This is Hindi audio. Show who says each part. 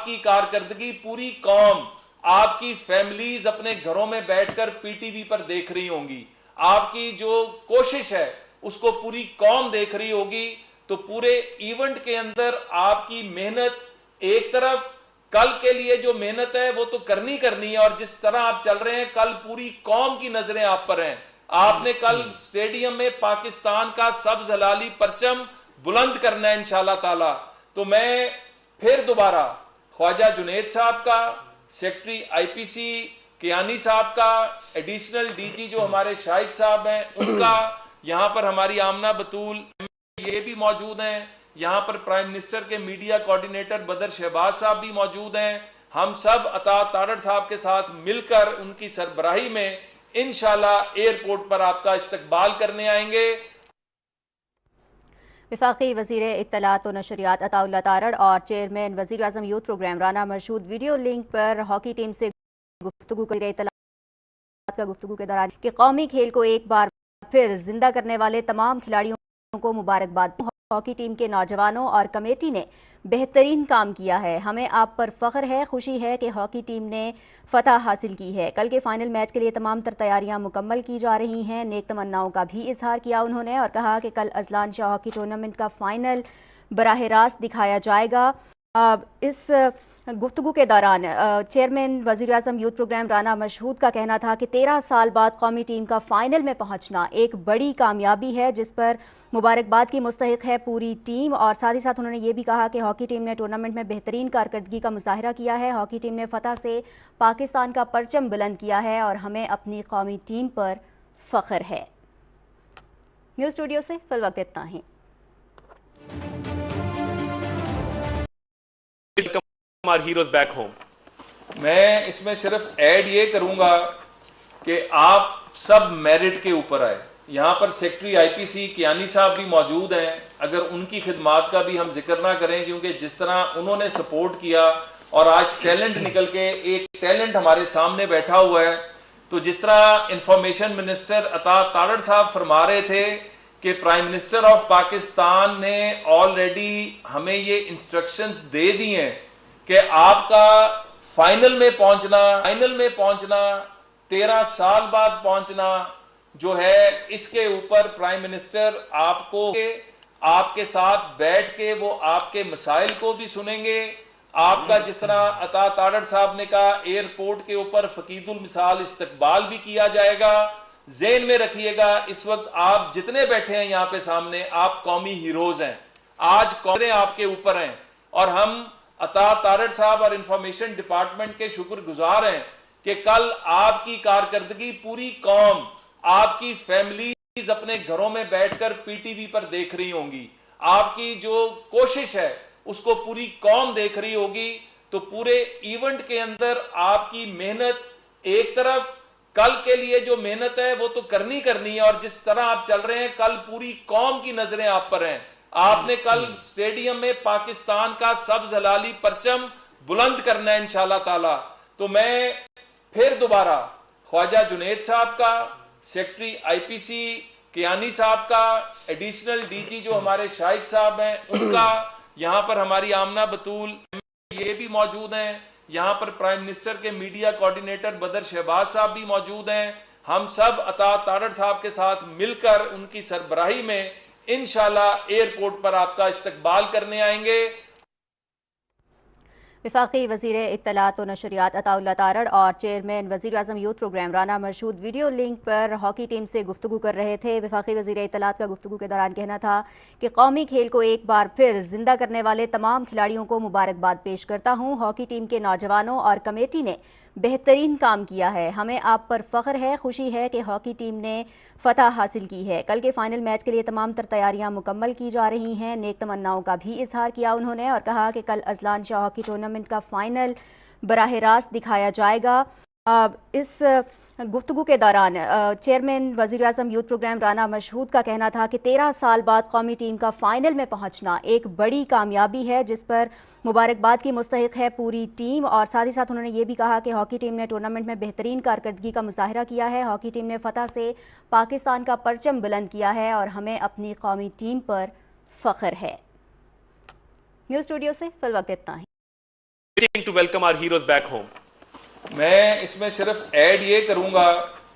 Speaker 1: आपकी कारकर्दगी पूरी कौम, आपकी फैमिलीज अपने घरों में बैठकर पीटीवी पर देख रही होंगी, आपकी जो कोशिश है उसको पूरी कौम देख रही होगी। तो पूरे इवेंट के अंदर आपकी मेहनत एक तरफ, कल के लिए जो मेहनत है वो तो करनी करनी है, और जिस तरह आप चल रहे हैं कल पूरी कौम की नजरें आप पर हैं। आपने कल स्टेडियम में पाकिस्तान का सब्ज हलाली परचम बुलंद करना है इंशाल्लाह ताला। तो मैं फिर दोबारा ख्वाजा जुनेद साहब का, सेक्रेटरी आईपीसी कियानी साहब का, एडिशनल डीजी जो हमारे शाहिद साहब हैं उनका, यहां पर हमारी आमना बतूल ये भी मौजूद हैं, यहां पर प्राइम मिनिस्टर के मीडिया कोऑर्डिनेटर बदर शहबाज साहब भी मौजूद हैं। हम सब अता तारड़ साहब के साथ मिलकर उनकी सरबराही में इंशाल्लाह एयरपोर्ट पर आपका इस्तकबाल करने आएंगे।
Speaker 2: वफाकी वज़ीर इत्तलात व नशरियात अताउल्लाह तारड़ और चेयरमैन वज़ीर आज़म youth programme Rana Marshood video link पर हॉकी टीम से गुफ्तगू के दौरान कि कौमी खेल को एक बार फिर जिंदा करने वाले तमाम खिलाड़ियों को मुबारकबाद। हॉकी टीम के नौजवानों और कमेटी ने बेहतरीन काम किया है, हमें आप पर फख्र है, खुशी है कि हॉकी टीम ने फतह हासिल की है। कल के फाइनल मैच के लिए तमाम तर तैयारियां मुकम्मल की जा रही हैं। नेक तमन्नाओं का भी इजहार किया उन्होंने और कहा कि कल अजलान शाह हॉकी टूर्नामेंट का फाइनल बराह रास्त दिखाया जाएगा। इस गुफ्तगू के दौरान चेयरमैन वज़ीर आज़म यूथ प्रोग्राम राना मरशूद का कहना था कि 13 साल बाद कौमी टीम का फाइनल में पहुंचना एक बड़ी कामयाबी है, जिस पर मुबारकबाद की मुस्तहिक है पूरी टीम। और साथ ही साथ उन्होंने ये भी कहा कि हॉकी टीम ने टूर्नामेंट में बेहतरीन कारकर्दगी का मुजाहरा किया है, हॉकी टीम ने फतह से पाकिस्तान का परचम बुलंद किया है और हमें अपनी कौमी टीम पर फख्र है। न्यूज़ स्टूडियो से फिल वक्त इतना ही।
Speaker 3: Our heroes back home.
Speaker 1: मैं इसमें सिर्फ ऐड ये करूंगा कि आप सब मेरिट के ऊपर आए। यहाँ पर सेक्रेटरी आईपीसी कियानी साहब भी मौजूद हैं, अगर उनकी खिदमात का भी हम जिक्र ना करें, क्योंकि जिस तरह उन्होंने सपोर्ट किया और आज टैलेंट निकल के एक टैलेंट हमारे सामने बैठा हुआ है। तो जिस तरह इंफॉर्मेशन मिनिस्टर अता तारड़ साहब फरमा रहे थे कि प्राइम मिनिस्टर ऑफ पाकिस्तान ने ऑलरेडी हमें ये इंस्ट्रक्शंस दे दी हैं कि आपका फाइनल में पहुंचना 13 साल बाद पहुंचना जो है, इसके ऊपर प्राइम मिनिस्टर आपके साथ बैठ के वो आपके मसाइल को भी सुनेंगे। आपका जिस तरह अता तारड़ साहब ने कहा, एयरपोर्ट के ऊपर फकीदुल मिसाल इस्तकबाल भी किया जाएगा। ज़हन में रखिएगा, इस वक्त आप जितने बैठे हैं यहाँ पे सामने, आप कौमी हीरोज हैं। आज कौमें आपके ऊपर हैं और हम अता तारड़ साहब और इंफॉर्मेशन डिपार्टमेंट के शुक्रगुजार हैं कि कल आपकी कारकर्दगी पूरी कौम, आपकी फैमिलीज अपने घरों में बैठकर पीटीवी पर देख रही होंगी, आपकी जो कोशिश है उसको पूरी कौम देख रही होगी। तो पूरे इवेंट के अंदर आपकी मेहनत एक तरफ, कल के लिए जो मेहनत है वो तो करनी करनी है, और जिस तरह आप चल रहे हैं कल पूरी कौम की नजरें आप पर हैं। आपने कल स्टेडियम में पाकिस्तान का सब्ज हलाली परचम बुलंद करना है इंशाल्लाह ताला। तो मैं फिर दोबारा ख्वाजा जुनेद साहब का, सेक्रेटरी आईपीसी कियानी साहब का, एडिशनल डीजी जो हमारे शाहिद साहब हैं उनका, यहां पर हमारी आमना बतूल ये भी मौजूद हैं, यहां पर प्राइम मिनिस्टर के मीडिया कोऑर्डिनेटर बदर शहबाज साहब भी मौजूद हैं। हम सब अता तारड़ साहब के साथ मिलकर उनकी सरबराही में इंशाल्लाह एयरपोर्ट पर आपका इस्तकबाल करने आएंगे।
Speaker 2: वफाकी वज़ीर इत्तलात व नशरियात अताउल्लाह तारड़ और चेयरमैन वज़ीर आज़म youth programme Rana Marshood video link पर हॉकी टीम से गुफ्तगू कर रहे थे। वफाकी वज़ीर इत्तलात का गुफ्तगू के दौरान कहना था कि कौमी खेल को एक बार फिर जिंदा करने वाले तमाम खिलाड़ियों को मुबारकबाद पेश करता हूँ। हॉकी टीम के नौजवानों और कमेटी ने बेहतरीन काम किया है, हमें आप पर फख्र है, खुशी है कि हॉकी टीम ने फतह हासिल की है। कल के फाइनल मैच के लिए तमाम तर तैयारियां मुकम्मल की जा रही हैं। नेक तमन्नाओं का भी इजहार किया उन्होंने और कहा कि कल अजलान शाह हॉकी टूर्नामेंट का फाइनल बराह रास्त दिखाया जाएगा। इस गुफ्तगू के दौरान चेयरमैन वज़ीर आज़म यूथ प्रोग्राम राना मरशूद का कहना था कि 13 साल बाद कौमी टीम का फाइनल में पहुंचना एक बड़ी कामयाबी है, जिस पर मुबारकबाद की मुस्तहिक है पूरी टीम। और साथ ही साथ उन्होंने ये भी कहा कि हॉकी टीम ने टूर्नामेंट में बेहतरीन कारकर्दगी का मुजाहरा किया है, हॉकी टीम ने फतह से पाकिस्तान का परचम बुलंद किया है और हमें अपनी कौमी टीम पर फख्र है। न्यूज़ स्टूडियो से फिल वक्त इतना ही।
Speaker 3: waiting to welcome our heroes back home.
Speaker 1: मैं इसमें सिर्फ ऐड ये करूंगा